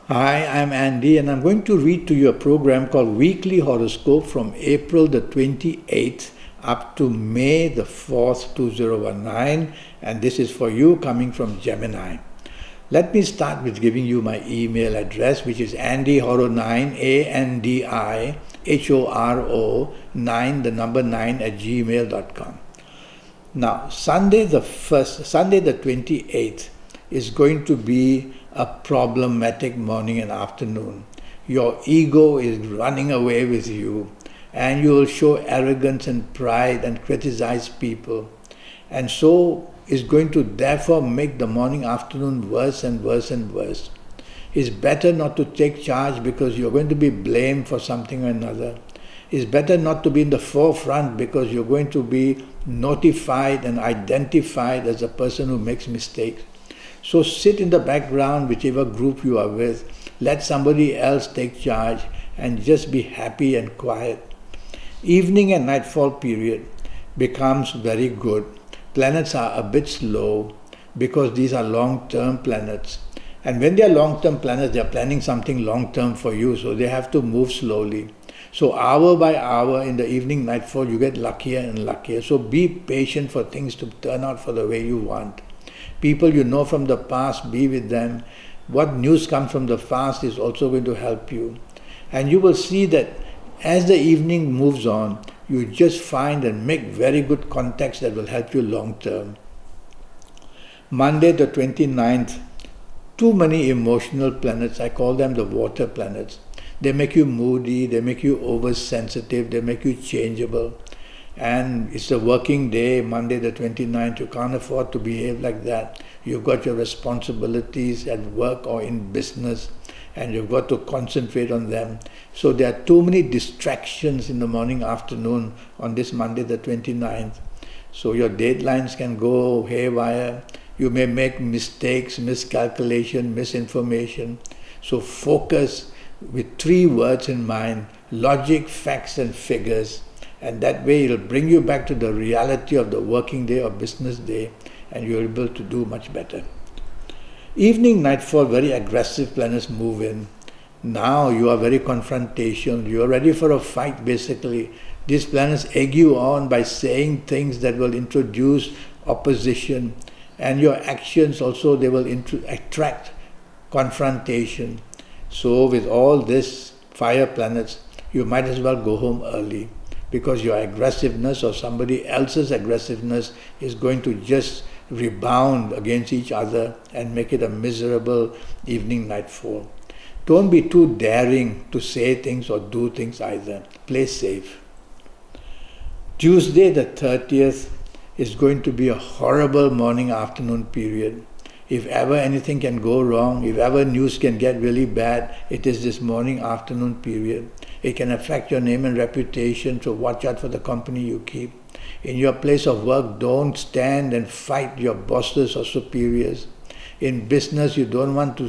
Hi, I'm Andy, and I'm going to read to you a program called Weekly Horoscope from April the 28th up to May the 4th, 2019, and this is for you coming from Gemini. Let me start with giving you my email address, which is andyhoro9, ANDIHORO 9, the number 9 at gmail.com. Now, Sunday the 28th is going to be a problematic morning and afternoon. Your ego is running away with you, and you will show arrogance and pride and criticize people. And so is going to therefore make the morning afternoon worse and worse and worse. It's better not to take charge because you're going to be blamed for something or another. It's better not to be in the forefront because you're going to be notified and identified as a person who makes mistakes. So sit in the background, whichever group you are with. Let somebody else take charge and just be happy and quiet. Evening and nightfall period becomes very good. Planets are a bit slow because these are long-term planets. And when they are long-term planets, they are planning something long-term for you, so they have to move slowly. So hour by hour in the evening nightfall, you get luckier and luckier. So be patient for things to turn out for the way you want. People you know from the past, be with them. What news comes from the past is also going to help you. And you will see that as the evening moves on, you just find and make very good contacts that will help you long term. Monday the 29th, too many emotional planets. I call them the water planets. They make you moody, they make you oversensitive, they make you changeable. And it's a working day, Monday the 29th. You can't afford to behave like that. You've got your responsibilities at work or in business, and you've got to concentrate on them. So there are too many distractions in the morning, afternoon on this Monday the 29th. So your deadlines can go haywire. You may make mistakes, miscalculation, misinformation. So focus with 3 words in mind: logic, facts and figures. And that way it'll bring you back to the reality of the working day or business day, and you're able to do much better. Evening, nightfall, very aggressive planets move in. Now you are very confrontational. You are ready for a fight basically. These planets egg you on by saying things that will introduce opposition, and your actions also, they will attract confrontation. So with all this fire planets, you might as well go home early, because your aggressiveness or somebody else's aggressiveness is going to just rebound against each other and make it a miserable evening nightfall. Don't be too daring to say things or do things either. Play safe. Tuesday the 30th is going to be a horrible morning afternoon period. If ever anything can go wrong, if ever news can get really bad, it is this morning afternoon period. It can affect your name and reputation, so watch out for the company you keep. In your place of work, don't stand and fight your bosses or superiors. In business, you don't want to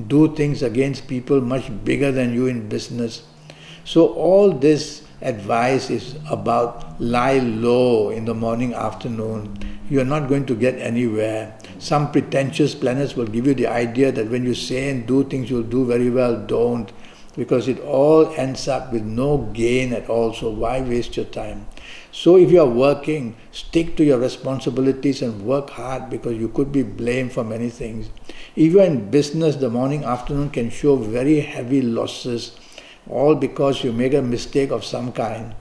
do things against people much bigger than you in business. So all this advice is about lie low in the morning, afternoon. You are not going to get anywhere. Some pretentious planets will give you the idea that when you say and do things, you'll do very well. Don't, because it all ends up with no gain at all. So why waste your time? So if you are working, stick to your responsibilities and work hard, because you could be blamed for many things. If you are in business, the morning, afternoon can show very heavy losses, all because you make a mistake of some kind.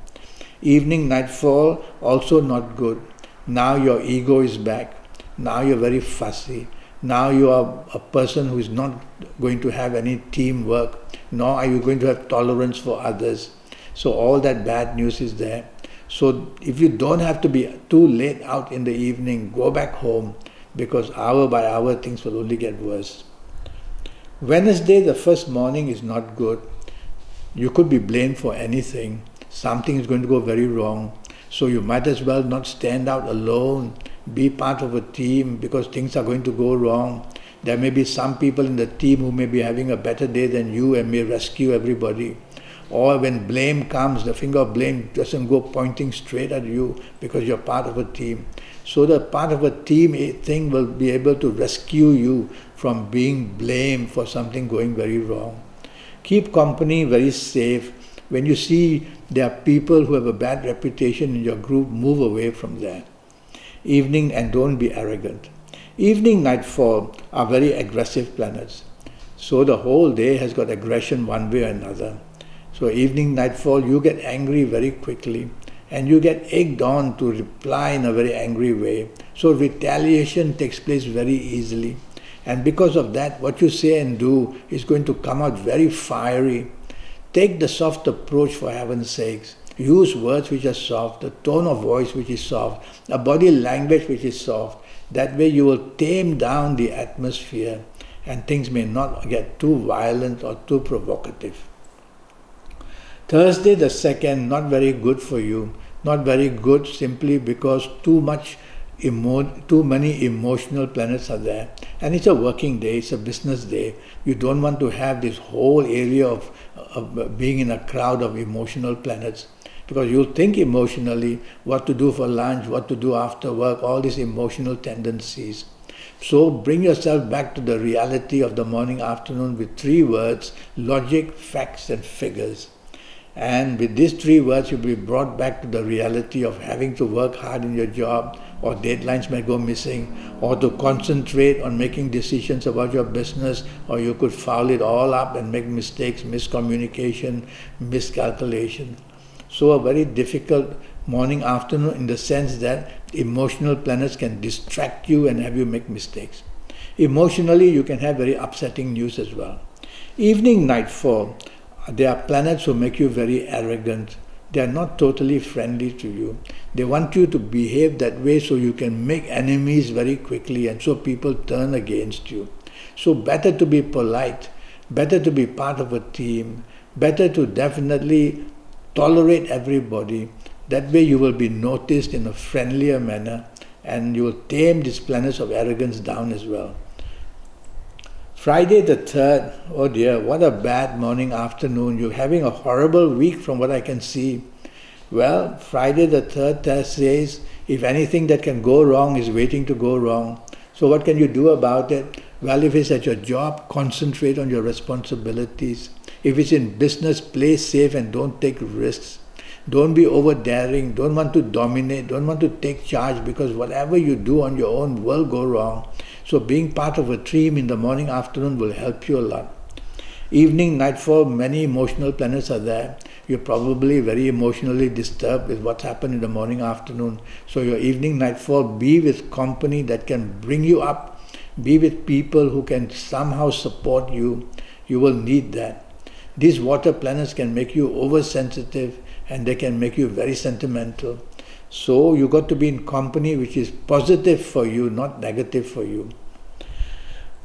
Evening, nightfall, also not good. Now your ego is back. Now you're very fussy. Now you are a person who is not going to have any teamwork, nor are you going to have tolerance for others. So all that bad news is there. So if you don't have to be too late out in the evening, go back home, because hour by hour things will only get worse. Wednesday, the first morning, is not good. You could be blamed for anything. Something is going to go very wrong. So you might as well not stand out alone. Be part of a team, because things are going to go wrong. There may be some people in the team who may be having a better day than you and may rescue everybody. Or when blame comes, the finger of blame doesn't go pointing straight at you, because you're part of a team. So the part of a team thing will be able to rescue you from being blamed for something going very wrong. Keep company very safe. When you see there are people who have a bad reputation in your group, move away from there. Evening, and don't be arrogant. Evening, nightfall are very aggressive planets. So the whole day has got aggression one way or another. So evening, nightfall, you get angry very quickly and you get egged on to reply in a very angry way. So retaliation takes place very easily. And because of that, what you say and do is going to come out very fiery. Take the soft approach, for heaven's sakes. Use words which are soft, a tone of voice which is soft, a body language which is soft. That way you will tame down the atmosphere and things may not get too violent or too provocative. Thursday the 2nd, not very good for you. Not very good simply because too many emotional planets are there. And it's a working day, it's a business day. You don't want to have this whole area of being in a crowd of emotional planets. Because you'll think emotionally what to do for lunch, what to do after work, all these emotional tendencies. So bring yourself back to the reality of the morning, afternoon with 3 words: logic, facts and figures. And with these 3 words you'll be brought back to the reality of having to work hard in your job, or deadlines may go missing, or to concentrate on making decisions about your business, or you could foul it all up and make mistakes, miscommunication, miscalculation. So a very difficult morning, afternoon in the sense that emotional planets can distract you and have you make mistakes. Emotionally, you can have very upsetting news as well. Evening, nightfall, there are planets who make you very arrogant. They are not totally friendly to you. They want you to behave that way so you can make enemies very quickly and so people turn against you. So better to be polite, better to be part of a team, better to definitely tolerate everybody. That way you will be noticed in a friendlier manner and you will tame these planets of arrogance down as well. Friday the 3rd, oh dear, what a bad morning, afternoon. You're having a horrible week from what I can see. Well, Friday the 3rd test says, if anything that can go wrong is waiting to go wrong. So what can you do about it? Well, if it's at your job, concentrate on your responsibilities. If it's in business, play safe and don't take risks. Don't be over-daring, don't want to dominate, don't want to take charge, because whatever you do on your own will go wrong. So being part of a team in the morning, afternoon will help you a lot. Evening, nightfall, many emotional planets are there. You're probably very emotionally disturbed with what's happened in the morning, afternoon. So your evening, nightfall, be with company that can bring you up. Be with people who can somehow support you. You will need that. These water planets can make you oversensitive and they can make you very sentimental. So you got to be in company which is positive for you, not negative for you.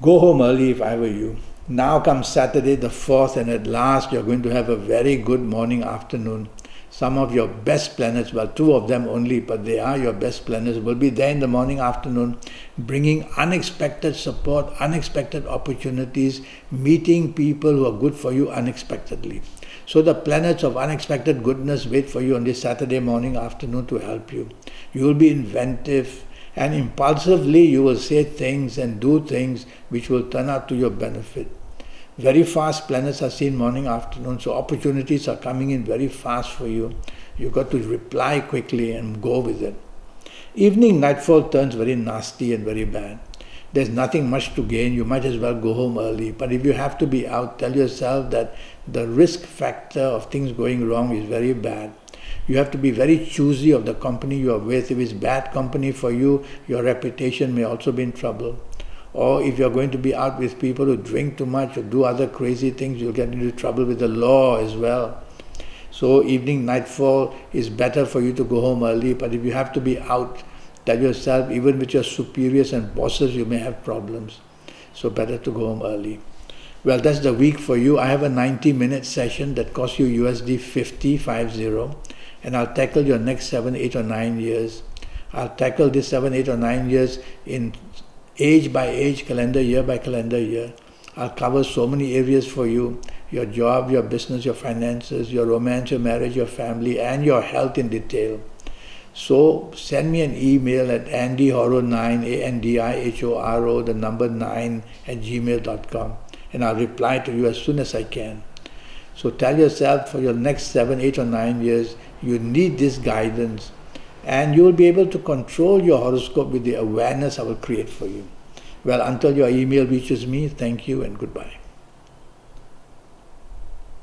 Go home early if I were you. Now comes Saturday the 4th, and at last you're going to have a very good morning, afternoon. Some of your best planets, well, 2 of them only, but they are your best planets, will be there in the morning, afternoon, bringing unexpected support, unexpected opportunities, meeting people who are good for you unexpectedly. So the planets of unexpected goodness wait for you on this Saturday morning, afternoon to help you. You will be inventive and impulsively you will say things and do things which will turn out to your benefit. Very fast planets are seen morning, afternoon, so opportunities are coming in very fast for you. You've got to reply quickly and go with it. Evening, nightfall turns very nasty and very bad. There's nothing much to gain, you might as well go home early. But if you have to be out, tell yourself that the risk factor of things going wrong is very bad. You have to be very choosy of the company you are with. If it's bad company for you, your reputation may also be in trouble. Or if you're going to be out with people who drink too much or do other crazy things, you'll get into trouble with the law as well. So evening, nightfall is better for you to go home early. But if you have to be out, tell yourself, even with your superiors and bosses, you may have problems. So better to go home early. Well, that's the week for you. I have a 90-minute session that costs you USD 50, and I'll tackle your next 7, 8 or 9 years. I'll tackle this 7, 8 or 9 years in age by age, calendar year by calendar year. I'll cover so many areas for you: your job, your business, your finances, your romance, your marriage, your family, and your health in detail. So send me an email at andyhoro9, ANDIHORO, the number 9 at gmail.com, and I'll reply to you as soon as I can. So tell yourself for your next 7, 8 or 9 years, you need this guidance, and you will be able to control your horoscope with the awareness I will create for you. Well, until your email reaches me, thank you and goodbye.